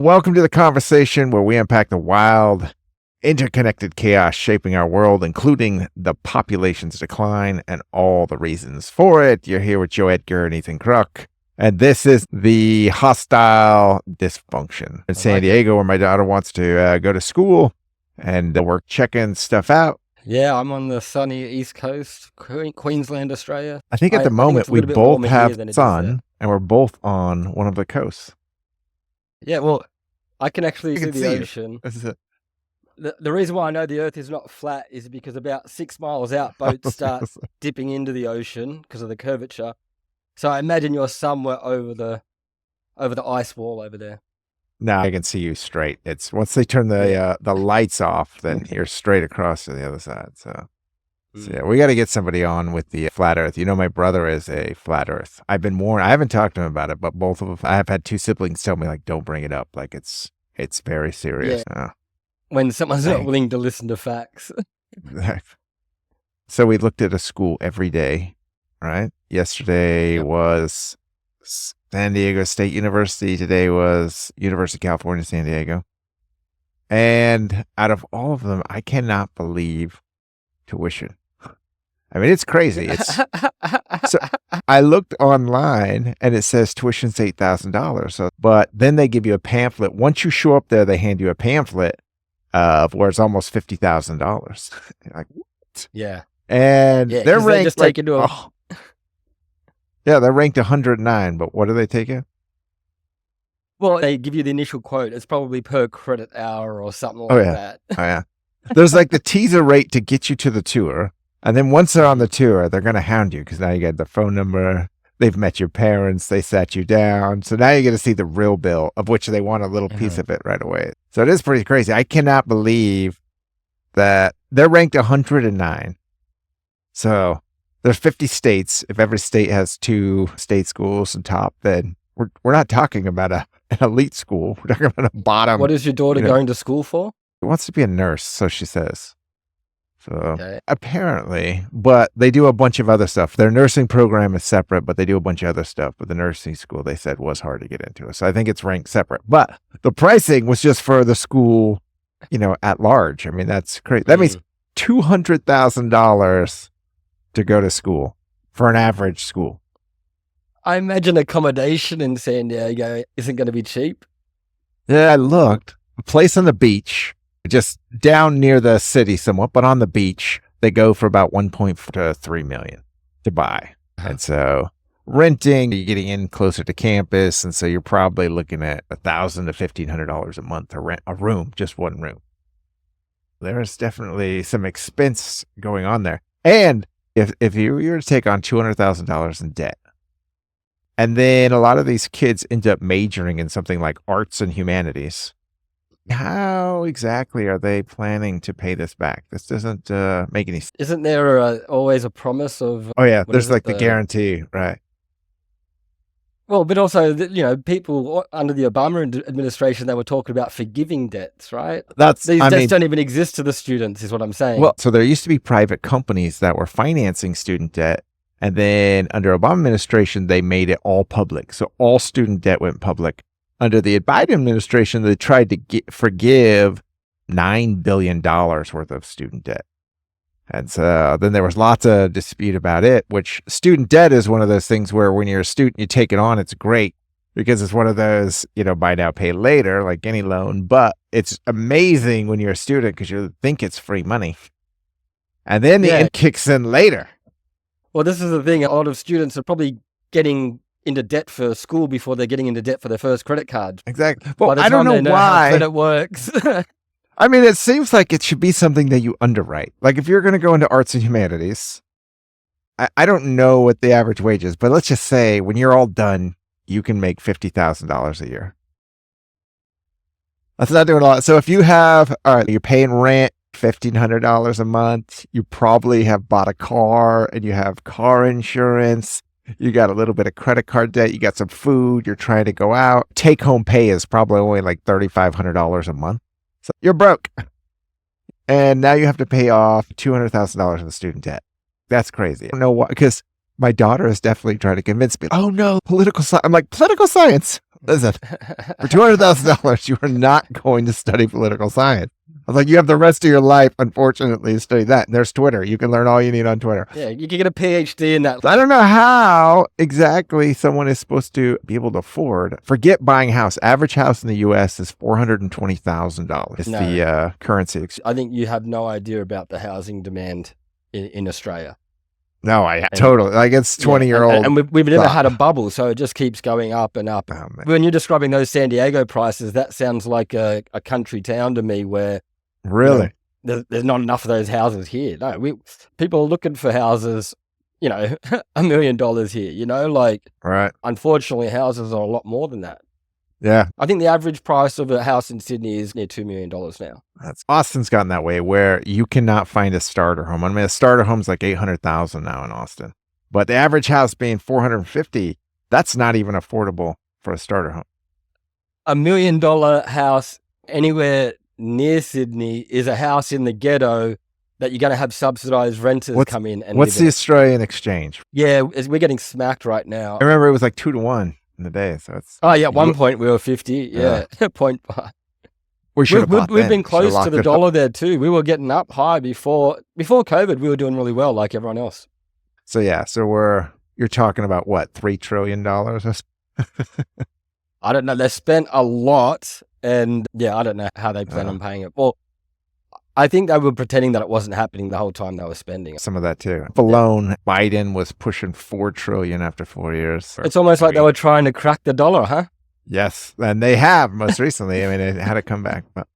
Welcome to the conversation where we unpack the wild, interconnected chaos shaping our world, including the population's decline and all the reasons for it. You're here with Joe Edgar and Ethan Kruk, and this is the hostile dysfunction in San Diego, where my daughter wants to go to school, and we're checking stuff out. Yeah, I'm on the sunny East Coast, Queensland, Australia. I think at the moment we both have sun, and we're both on one of the coasts. Yeah, well, I can actually see the ocean. The reason why I know the Earth is not flat is because about 6 miles out, boats start dipping into the ocean because of the curvature. So I imagine you're somewhere over the ice wall over there. Now I can see you straight. It's once they turn the lights off, then you're straight across to the other side. So yeah, we got to get somebody on with the flat Earth. You know, my brother is a flat Earth. I've been warned. I haven't talked to him about it, but both of them. I have had 2 siblings tell me, like, don't bring it up. Like it's very serious. Yeah. When someone's not willing to listen to facts. So we looked at a school every day, right? Yesterday was San Diego State University. Today was University of California, San Diego. And out of all of them, I cannot believe tuition. I mean, it's crazy. So I looked online and it says tuition's $8,000. So, but then they give you a pamphlet. Once you show up there, they hand you a pamphlet of where it's almost $50,000. Like, what? Yeah. And they're ranked they're ranked 109. But what do they take in? Well, they give you the initial quote. It's probably per credit hour or something like that. Oh yeah. There's like the teaser rate to get you to the tour. And then once they're on the tour, they're going to hound you because now you got the phone number. They've met your parents. They sat you down. So now you're going to see the real bill, of which they want a little piece of it right away. So it is pretty crazy. I cannot believe that they're ranked 109. So there's 50 states. If every state has 2 state schools on top, then we're not talking about an elite school. We're talking about a bottom. What is your daughter going to school for? She wants to be a nurse, so she says. So apparently, but they do a bunch of other stuff. Their nursing program is separate, but they do a bunch of other stuff. But the nursing school, they said, was hard to get into. So I think it's ranked separate. But the pricing was just for the school, at large. I mean, that's crazy. That means $200,000 to go to school for an average school. I imagine accommodation in San Diego isn't going to be cheap. Yeah, I looked. A place on the beach, just down near the city somewhat, but on the beach, they go for about 1.4 to 3 million to buy. And so renting, you're getting in closer to campus. And so you're probably looking at $1,000 to $1,500 a month to rent a room, just one room. There's definitely some expense going on there. And if you were to take on $200,000 in debt, and then a lot of these kids end up majoring in something like arts and humanities, how exactly are they planning to pay this back? This doesn't make any sense. Isn't there always a promise of... Oh, yeah. There's like the guarantee, right? Well, but also, people under the Obama administration, they were talking about forgiving debts, right? These debts don't even exist to the students, is what I'm saying. Well, so there used to be private companies that were financing student debt. And then under Obama administration, they made it all public. So all student debt went public. Under the Biden administration, they tried to forgive $9 billion worth of student debt. And so then there was lots of dispute about it, which student debt is one of those things where when you're a student, you take it on, it's great because it's one of those, buy now, pay later, like any loan. But it's amazing when you're a student because you think it's free money. And then the end kicks in later. Well, this is the thing. A lot of students are probably getting into debt for school before they're getting into debt for their first credit card. Exactly. Well, I don't know why how credit works. I mean, it seems like it should be something that you underwrite. Like if you're going to go into arts and humanities, I don't know what the average wage is, but let's just say when you're all done, you can make $50,000 a year. That's not doing a lot. So if you have, you're paying rent, $1,500 a month, you probably have bought a car and you have car insurance. You got a little bit of credit card debt. You got some food. You're trying to go out. Take home pay is probably only like $3,500 a month. So you're broke. And now you have to pay off $200,000 in the student debt. That's crazy. I don't know why, because my daughter is definitely trying to convince me, oh no, political science. I'm like, political science? Listen, for $200,000, you are not going to study political science. I was like, you have the rest of your life, unfortunately, to study that. And there's Twitter. You can learn all you need on Twitter. Yeah, you can get a PhD in that. I don't know how exactly someone is supposed to be able to afford. Forget buying a house. Average house in the U.S. is $420,000. It's the currency. I think you have no idea about the housing demand in Australia. No, totally. Like it's 20-year-old. And we've never had a bubble, so it just keeps going up and up. Oh, when you're describing those San Diego prices, that sounds like a country town to me where really there's not enough of those houses here. No, people are looking for houses, $1 million here, right. Unfortunately, houses are a lot more than that. Yeah. I think the average price of a house in Sydney is near $2 million now. Austin's gotten that way where you cannot find a starter home. I mean, a starter home is like $800,000 now in Austin, but the average house being $450,000, that's not even affordable for a starter home. $1 million house anywhere near Sydney is a house in the ghetto that you're going to have subsidized renters come in. And what's the Australian exchange? Yeah, we're getting smacked right now. I remember it was like 2-1 in the day. So it's at one point we were 50. Yeah, 0.5. We've been close to the dollar there too. We were getting up high before COVID. We were doing really well, like everyone else. So you're talking about what, $3 trillion? I don't know. They spent a lot, and I don't know how they plan on paying it. Well, I think they were pretending that it wasn't happening the whole time they were spending it. Some of that too. Alone, Biden was pushing $4 trillion after 4 years. It's almost like they were trying to crack the dollar, huh? Yes, and they have most recently. I mean, it had to come back. But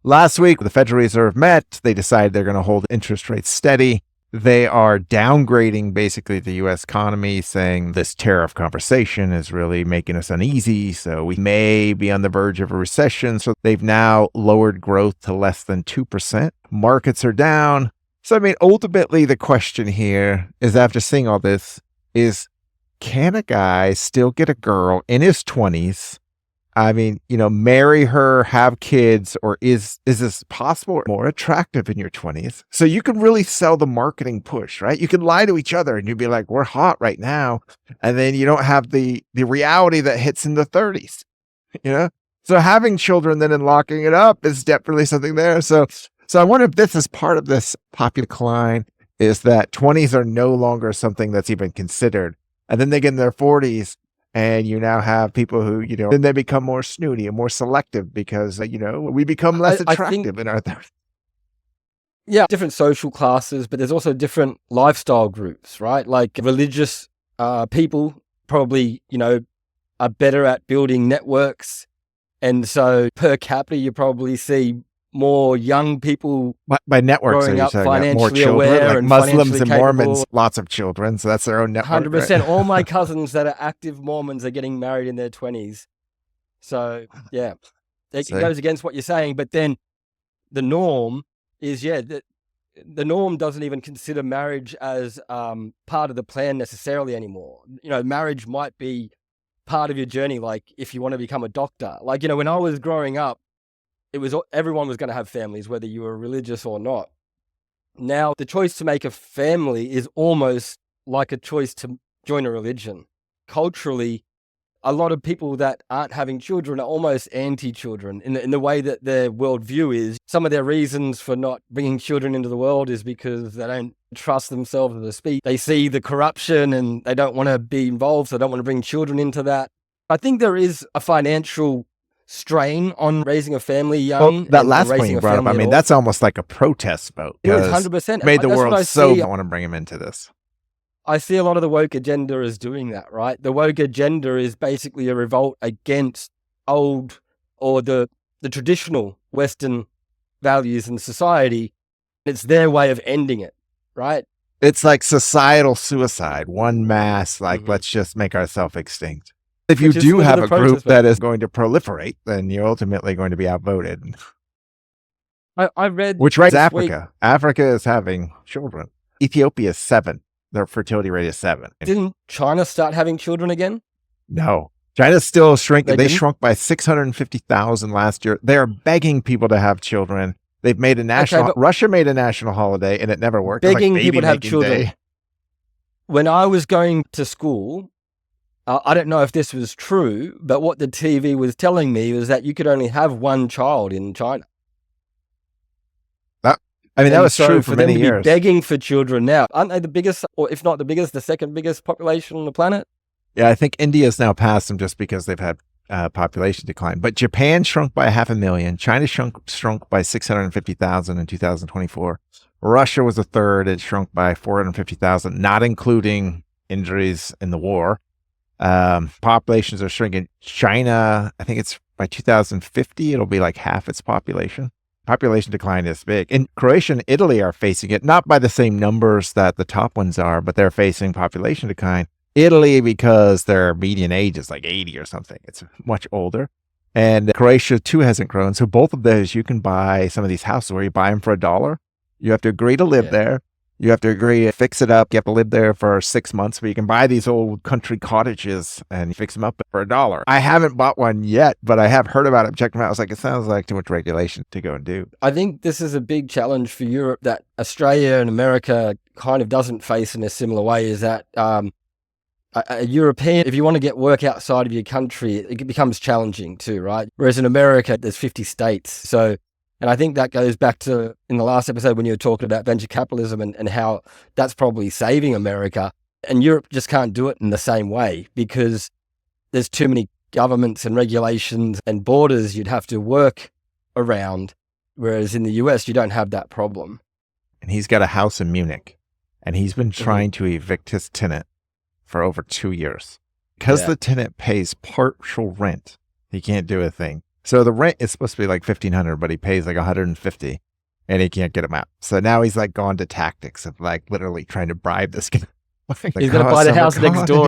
last week, the Federal Reserve met. They decided they're going to hold interest rates steady. They are downgrading basically the U.S. economy, saying this tariff conversation is really making us uneasy. So we may be on the verge of a recession. So they've now lowered growth to less than 2%. Markets are down. So, I mean, ultimately, the question here is, after seeing all this, is can a guy still get a girl in his 20s? I mean, marry her, have kids, or is this possible or more attractive in your 20s? So you can really sell the marketing push, right? You can lie to each other and you'd be like, we're hot right now. And then you don't have the reality that hits in the 30s, So having children then and locking it up is definitely something there. So I wonder if this is part of this popular decline, is that 20s are no longer something that's even considered. And then they get in their 40s. And you now have people who, then they become more snooty and more selective because, we become less attractive in our 30s. Yeah, different social classes, but there's also different lifestyle groups, right? Like religious people probably, are better at building networks. And so per capita, you probably see more young people by networks growing up financially more children, aware, like and Muslims and capable. Mormons, lots of children. So that's their own network. 100%. Right? All my cousins that are active Mormons are getting married in their 20s. So yeah, it goes against what you're saying. But then the norm is, the norm doesn't even consider marriage as part of the plan necessarily anymore. Marriage might be part of your journey. Like if you want to become a doctor, like, when I was growing up, everyone was going to have families, whether you were religious or not. Now, the choice to make a family is almost like a choice to join a religion. Culturally, a lot of people that aren't having children are almost anti-children in the way that their worldview is. Some of their reasons for not bringing children into the world is because they don't trust themselves to speak. They see the corruption and they don't want to be involved, so they don't want to bring children into that. I think there is a financial strain on raising a family young. Well, that last point you brought up, I mean, that's almost like a protest vote. It is 100%. Made the world so I want to bring him into this. I see a lot of the woke agenda is doing that, right? The woke agenda is basically a revolt against old or the traditional Western values in society. It's their way of ending it, right? It's like societal suicide, one mass, let's just make ourselves extinct. If you do have a group that is going to proliferate, then you're ultimately going to be outvoted. I read... Which right Africa. Africa is having children. Ethiopia is 7. Their fertility rate is 7. Didn't China start having children again? No. China's still shrinking. They shrunk by 650,000 last year. They're begging people to have children. They've made a national... Russia made a national holiday, and it never worked. Begging people to have children. When I was going to school... I don't know if this was true, but what the TV was telling me was that you could only have one child in China. That was true for many years. Be begging for children now. Aren't they the biggest, or if not the biggest, the second biggest population on the planet? Yeah, I think India's now passed them just because they've had population decline. But Japan shrunk by 500,000. China shrunk by 650,000 in 2024. Russia was a third. It shrunk by 450,000, not including injuries in the war. Populations are shrinking. China, I think it's by 2050, it'll be like half its population. Population decline is big. And Croatia and Italy are facing it, not by the same numbers that the top ones are, but they're facing population decline. Italy, because their median age is like 80 or something. It's much older. And Croatia, too, hasn't grown. So both of those, you can buy some of these houses where you buy them for $1. You have to agree to live there. You have to agree to fix it up. You have to live there for 6 months, but you can buy these old country cottages and fix them up for $1. I haven't bought one yet, but I have heard about it, checked them out. I was like, it sounds like too much regulation to go and do. I think this is a big challenge for Europe that Australia and America kind of doesn't face in a similar way, is that a European, if you want to get work outside of your country, it becomes challenging too, right? Whereas in America, there's 50 states. So, and I think that goes back to in the last episode when you were talking about venture capitalism and how that's probably saving America. And Europe just can't do it in the same way because there's too many governments and regulations and borders you'd have to work around. Whereas in the US, you don't have that problem. And he's got a house in Munich, and he's been trying to evict his tenant for over 2 years. Because the tenant pays partial rent, he can't do a thing. So the rent is supposed to be like $1,500, but he pays like $150, and he can't get him out. So now he's like gone to tactics of like literally trying to bribe this guy. He's going to buy the house next door.